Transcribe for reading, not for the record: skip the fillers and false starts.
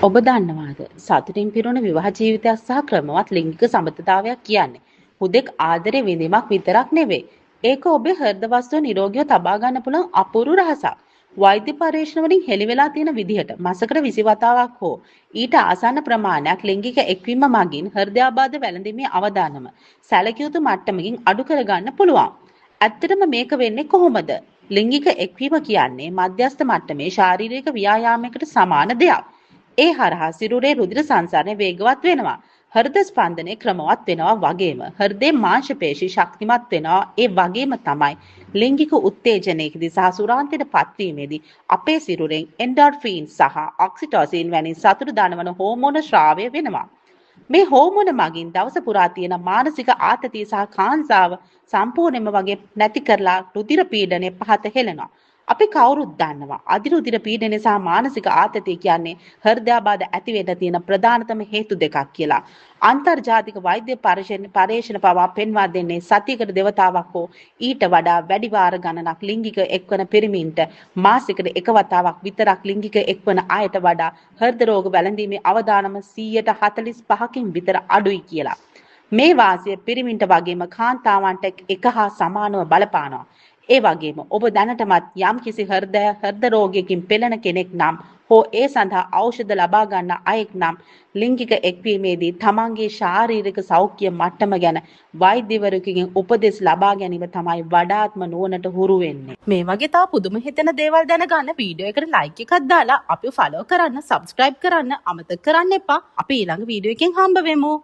ඔබ දන්නවාද සතුටින් පිරුණු විවාහ ජීවිතයක් සහ ක්‍රමවත් ලිංගික සමතුලිතතාවයක් කියන්නේ හුදෙක් ආදරේ විඳීමක් විතරක් නෙවෙයි. ඒක ඔබේ හෘද වස්තුව නිරෝගීව තබා ගන්න පුළුවන් අපූර්ව රහසක්. වෛද්‍ය පරීක්ෂණ වලින් හෙළි වෙලා තියෙන විදිහට මාසකට 20 වතාවක් හෝ ඊට ආසන්න ප්‍රමාණයක් ලිංගික එක්වීම මගින් හෘදයාබාධ වැළඳීමේ අවදානම සැලකිය යුතු මට්ටමකින් අඩු කරගන්න පුළුවන්. ඇත්තටම මේක වෙන්නේ කොහොමද? ලිංගික එක්වීම කියන්නේ මධ්‍යස්ථ මට්ටමේ ශාරීරික ව්‍යායාමයකට සමාන දෙයක්. ඒ හරහා සිරුරේ රුධිර සංසරණය වේගවත් වෙනවා. හෘද ස්පන්දනය ක්‍රමවත් වෙනවා වගේම හෘදේ මාංශ පේශි ශක්තිමත් වෙනවා. ඒ වගේම තමයි ලිංගික උත්තේජනයකදී සහ සුරාන්තයට පත්වීමේදී අපේ සිරුරෙන් එන්ඩෝර්ෆින් සහ ඔක්සිටොසින් වැනි සතුට දනවන හෝමෝන ස්‍රාවය වෙනවා. මේ හෝමෝන මගින් දවස පුරා තියෙන මානසික ආතතිය සහ කාංසාව සම්පූර්ණයෙන්ම වගේ නැති කරලා රුධිර පීඩනය පහත හෙළනවා. අපි කවුරුත් දන්නවා අධිරුධිර පීඩනය සහ මානසික ආතතිය කියන්නේ හෘදයාබාධ ඇති වෙන්න තියෙන ප්‍රධානතම හේතු දෙකක් කියලා. අන්තර්ජාතික වෛද්‍ය පරීක්ෂණ පවා පෙන්වා දෙන්නේ සතියකට දෙවතාවක් හෝ ඊට වඩා වැඩි වාර ගණනක් ලිංගික එක්වන පිරිමින්ට මාසයකට එක වතාවක් විතරක් ලිංගික එක්වන අයට වඩා හෘද රෝග වැළඳීමේ අවදානම 45%කින් විතර අඩුයි කියලා. මේ වාසිය පිරිමින්ට වගේම කාන්තාවන්ට එක හා සමානව බලපානවා. ඒ වගේම ඔබ දැනටමත් යම්කිසි හෘද රෝගයකින් පෙළෙන කෙනෙක් නම් හෝ ඒ සඳහා ඖෂධ ලබා ගන්න අයෙක් නම් ලිංගික එක්වීමේදී තමන්ගේ ශාරීරික සෞඛ්‍ය මට්ටම ගැන වෛද්‍යවරයෙකුගෙන් උපදෙස් ලබා ගැනීම තමයි වඩාත්ම නුවණට හුරු වෙන්නේ. මේ වගේ තව පුදුම හිතෙන දේවල් දැනගන්න වීඩියෝ එකට ලයික් එකක් දාලා අපිව ෆලෝ කරන්න, සබ්ස්ක්‍රයිබ් කරන්න අමතක කරන්න එපා. අපි ඊළඟ වීඩියෝ එකෙන් හම්බ වෙමු.